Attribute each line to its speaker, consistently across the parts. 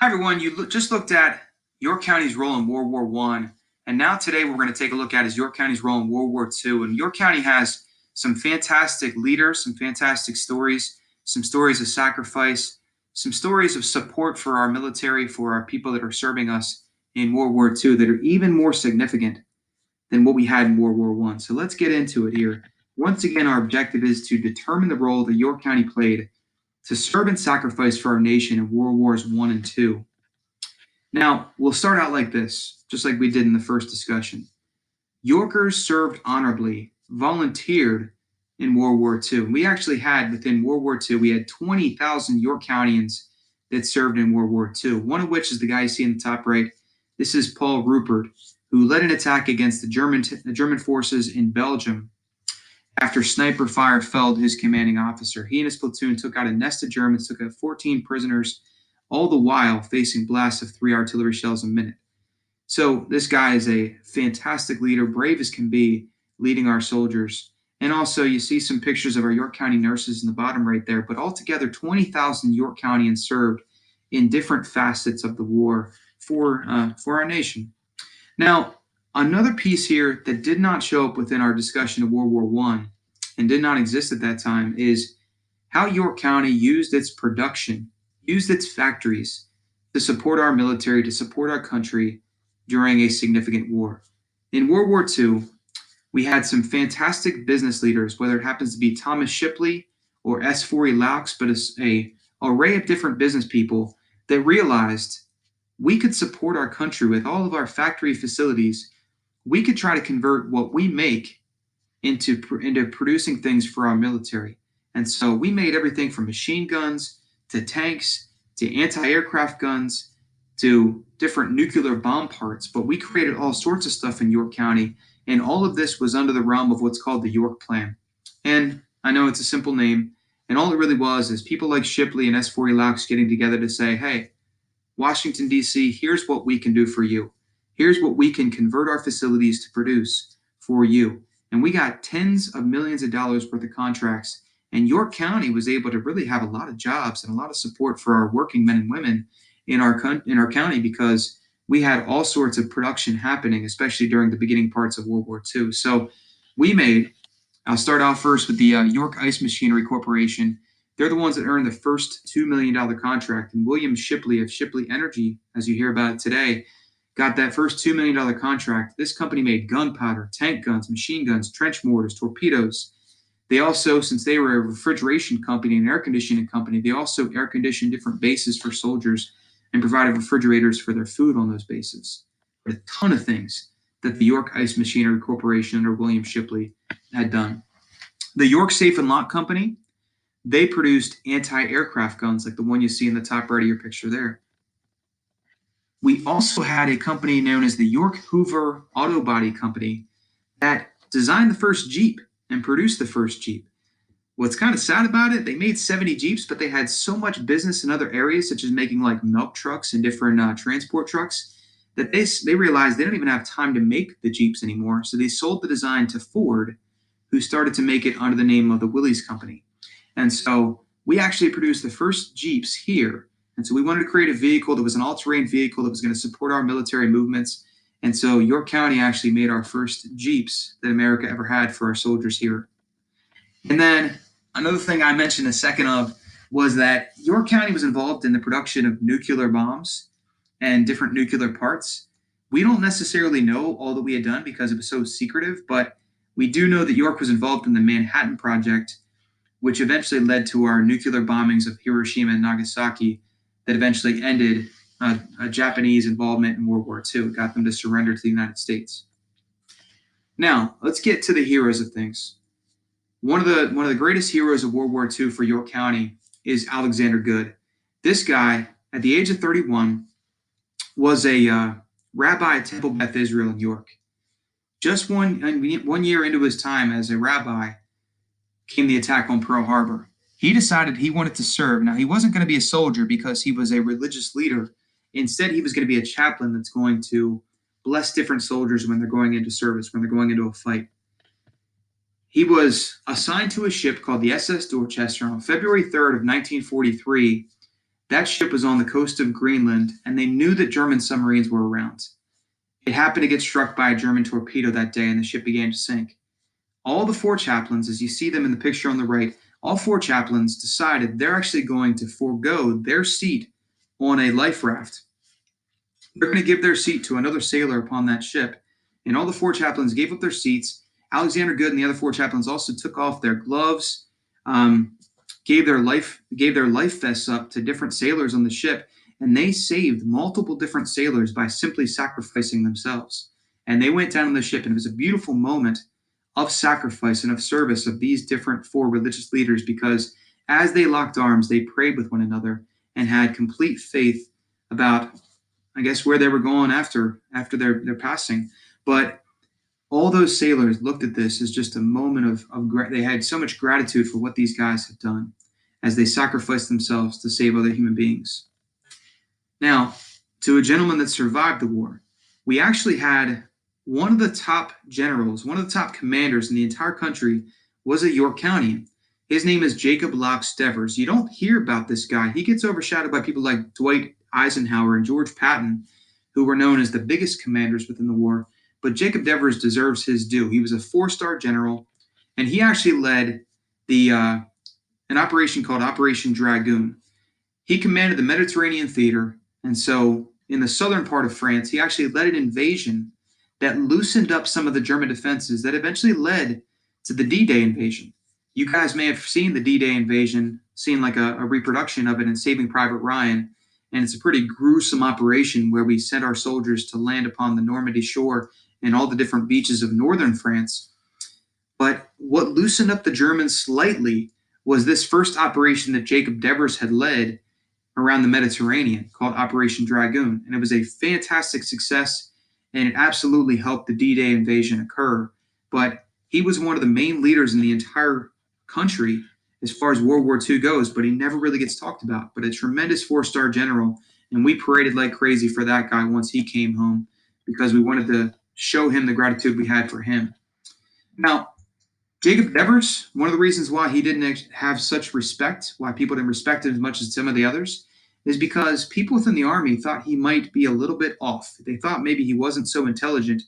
Speaker 1: Hi, everyone. Just looked at York County's role in World War One, and now today we're going to take a look at is York County's role in World War Two. And York County has some fantastic leaders, some fantastic stories, some stories of sacrifice, some stories of support for our military, for our people that are serving us in World War Two that are even more significant than what we had in World War One. So let's get into it here. Once again, our objective is to determine the role that York County played to serve and sacrifice for our nation in World Wars One and Two. Now, we'll start out like this, just like we did in the first discussion. Yorkers served honorably, volunteered in World War II. We actually had, within World War II, we had 20,000 York Countyans that served in World War II, one of which is the guy you see in the top right. This is Paul Rupert, who led an attack against the German forces in Belgium after sniper fire felled his commanding officer. He and his platoon took out a nest of Germans, took out 14 prisoners, all the while facing blasts of 3 artillery shells a minute. So this guy is a fantastic leader, brave as can be, leading our soldiers. And also, you see some pictures of our York County nurses in the bottom right there. But altogether, 20,000 York Countyans served in different facets of the war for our nation. Now, another piece here that did not show up within our discussion of World War One and did not exist at that time is how York County used its production, used its factories to support our military, to support our country during a significant war. In World War II, we had some fantastic business leaders, whether it happens to be Thomas Shipley or S. Forey Laux, but an array of different business people that realized we could support our country with all of our factory facilities. We could try to convert what we make into producing things for our military. And so we made everything from machine guns to tanks to anti-aircraft guns to different nuclear bomb parts. But we created all sorts of stuff in York County, and all of this was under the realm of what's called the York Plan. And I know it's a simple name, and all it really was is people like Shipley and S. Forey Laux getting together to say, hey, Washington, D.C., here's what we can do for you. Here's what we can convert our facilities to produce for you. And we got tens of millions of dollars worth of contracts. And York County was able to really have a lot of jobs and a lot of support for our working men and women in our county because we had all sorts of production happening, especially during the beginning parts of World War II. So I'll start off first with the York Ice Machinery Corporation. They're the ones that earned the first $2 million contract. And William Shipley of Shipley Energy, as you hear about it today, got that first $2 million contract. This company made gunpowder, tank guns, machine guns, trench mortars, torpedoes. They also, since they were a refrigeration company and air conditioning company, they also air conditioned different bases for soldiers and provided refrigerators for their food on those bases. But a ton of things that the York Ice Machinery Corporation under William Shipley had done. The York Safe and Lock Company, they produced anti-aircraft guns like the one you see in the top right of your picture there. We also had a company known as the York Hoover Auto Body Company that designed the first Jeep and produced the first Jeep. What's kind of sad about it, they made 70 Jeeps, but they had so much business in other areas, such as making like milk trucks and different transport trucks, that they realized they don't even have time to make the Jeeps anymore. So they sold the design to Ford, who started to make it under the name of the Willys Company. And so we actually produced the first Jeeps here. And so we wanted to create a vehicle that was an all-terrain vehicle that was going to support our military movements. And so York County actually made our first Jeeps that America ever had for our soldiers here. And then another thing I mentioned a second of was that York County was involved in the production of nuclear bombs and different nuclear parts. We don't necessarily know all that we had done because it was so secretive, but we do know that York was involved in the Manhattan Project, which eventually led to our nuclear bombings of Hiroshima and Nagasaki that eventually ended a Japanese involvement in World War II. It got them to surrender to the United States. Now, let's get to the heroes of things. One of the greatest heroes of World War II for York County is Alexander Goode. This guy, at the age of 31, was a rabbi at Temple Beth Israel in York. Just one year into his time as a rabbi came the attack on Pearl Harbor. He decided he wanted to serve. Now, he wasn't going to be a soldier because he was a religious leader. Instead, he was going to be a chaplain that's going to bless different soldiers when they're going into service, when they're going into a fight. He was assigned to a ship called the SS Dorchester on February 3rd of 1943 That ship was on the coast of Greenland, and they knew that German submarines were around. It happened to get struck by a German torpedo that day, and the ship began to sink. All the four chaplains, as you see them in the picture on the right, all four chaplains decided they're actually going to forego their seat on a life raft. They're going to give their seat to another sailor upon that ship. And all the four chaplains gave up their seats. Alexander Good and the other four chaplains also took off their gloves, gave their life vests up to different sailors on the ship, and they saved multiple different sailors by simply sacrificing themselves. And they went down on the ship, and it was a beautiful moment of sacrifice and of service of these different four religious leaders, because as they locked arms, they prayed with one another and had complete faith about, I guess, where they were going after their passing. But all those sailors looked at this as just a moment of they had so much gratitude for what these guys had done as they sacrificed themselves to save other human beings. Now, to a gentleman that survived the war, we actually had one of the top generals, one of the top commanders in the entire country was a York Countyan. His name is Jacob Lox Devers. You don't hear about this guy. He gets overshadowed by people like Dwight Eisenhower and George Patton, who were known as the biggest commanders within the war. But Jacob Devers deserves his due. He was a four-star general, and he actually led an operation called Operation Dragoon. He commanded the Mediterranean theater, and so in the southern part of France, he actually led an invasion that loosened up some of the German defenses that eventually led to the D-Day invasion. You guys may have seen the D-Day invasion, seen like a reproduction of it in Saving Private Ryan, and it's a pretty gruesome operation where we sent our soldiers to land upon the Normandy shore and all the different beaches of northern France. But what loosened up the Germans slightly was this first operation that Jacob Devers had led around the Mediterranean called Operation Dragoon. And it was a fantastic success, and it absolutely helped the D-Day invasion occur. But he was one of the main leaders in the entire country as far as World War II goes, but he never really gets talked about. But a tremendous four-star general, and we paraded like crazy for that guy once he came home because we wanted to show him the gratitude we had for him. Now, Jacob Devers, one of the reasons why he didn't have such respect, why people didn't respect him as much as some of the others, is because people within the Army thought he might be a little bit off. They thought maybe he wasn't so intelligent.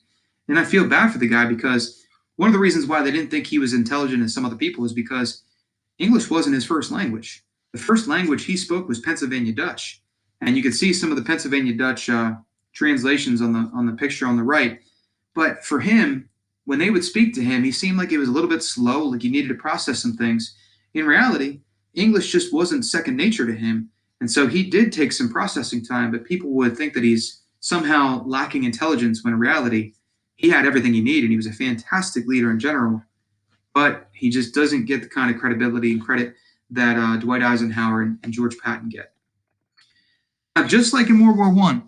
Speaker 1: And I feel bad for the guy because one of the reasons why they didn't think he was intelligent as some other people is because English wasn't his first language. The first language he spoke was Pennsylvania Dutch. And you can see some of the Pennsylvania Dutch translations on the picture on the right. But for him, when they would speak to him, he seemed like he was a little bit slow, like he needed to process some things. In reality, English just wasn't second nature to him. And so he did take some processing time, but people would think that he's somehow lacking intelligence when in reality, he had everything he needed. He was a fantastic leader in general, but he just doesn't get the kind of credibility and credit that Dwight Eisenhower and George Patton get. Now, just like in World War I,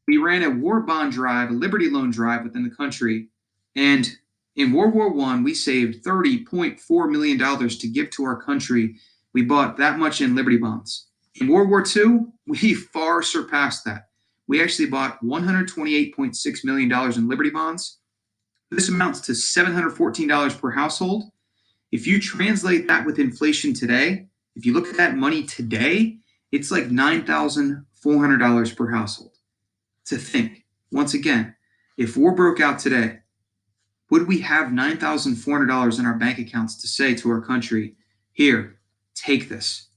Speaker 1: we ran a war bond drive, a Liberty Loan drive within the country. And in World War I, we saved $30.4 million to give to our country. We bought that much in Liberty bonds. In World War II, we far surpassed that. We actually bought $128.6 million in Liberty bonds. This amounts to $714 per household. If you translate that with inflation today, if you look at that money today, it's like $9,400 per household. To think, once again, if war broke out today, would we have $9,400 in our bank accounts to say to our country, here, take this.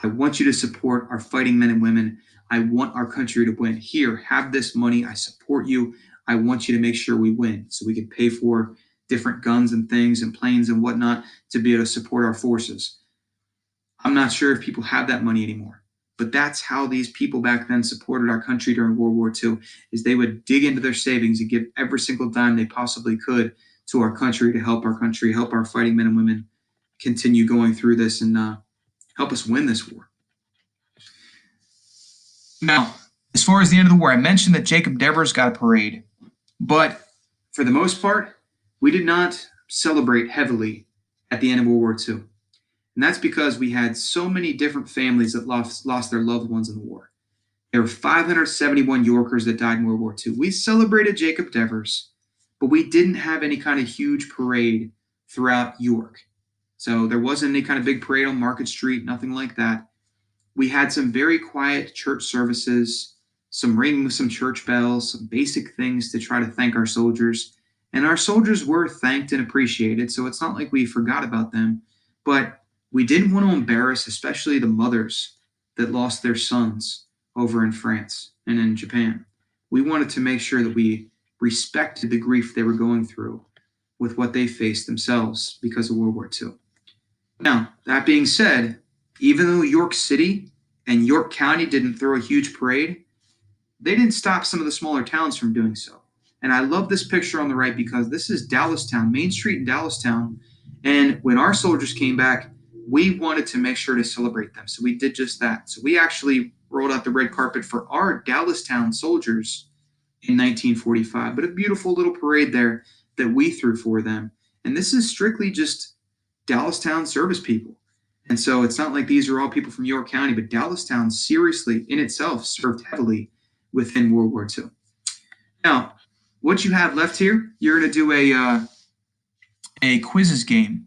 Speaker 1: I want you to support our fighting men and women. I want our country to win. Here, have this money. I support you. I want you to make sure we win so we can pay for different guns and things and planes and whatnot to be able to support our forces. I'm not sure if people have that money anymore. But that's how these people back then supported our country during World War II, is they would dig into their savings and give every single dime they possibly could to our country to help our country, help our fighting men and women continue going through this and help us win this war. Now, as far as the end of the war, I mentioned that Jacob Devers got a parade, but for the most part, we did not celebrate heavily at the end of World War II. And that's because we had so many different families that lost their loved ones in the war. There were 571 Yorkers that died in World War II. We celebrated Jacob Devers, but we didn't have any kind of huge parade throughout York. So there wasn't any kind of big parade on Market Street, nothing like that. We had some very quiet church services, some ringing of some church bells, some basic things to try to thank our soldiers. And our soldiers were thanked and appreciated, so it's not like we forgot about them. But we didn't want to embarrass, especially the mothers that lost their sons over in France and in Japan. We wanted to make sure that we respected the grief they were going through with what they faced themselves because of World War II. Now, that being said, even though York City and York County didn't throw a huge parade, they didn't stop some of the smaller towns from doing so. And I love this picture on the right because this is Dallastown, Main Street in Dallastown. And when our soldiers came back, we wanted to make sure to celebrate them. So we did just that. So we actually rolled out the red carpet for our Dallastown soldiers in 1945, but a beautiful little parade there that we threw for them. And this is strictly just Dallastown service people. And so it's not like these are all people from York County, but Dallastown seriously in itself served heavily within World War II. Now, what you have left here, you're going to do a quizzes game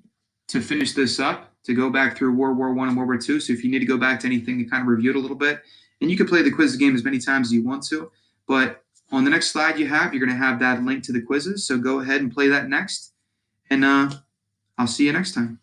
Speaker 1: to finish this up, to go back through World War I and World War II. So if you need to go back to anything to kind of review it a little bit, and you can play the quizzes game as many times as you want to, but on the next slide you have, you're going to have that link to the quizzes. So go ahead and play that next, and I'll see you next time.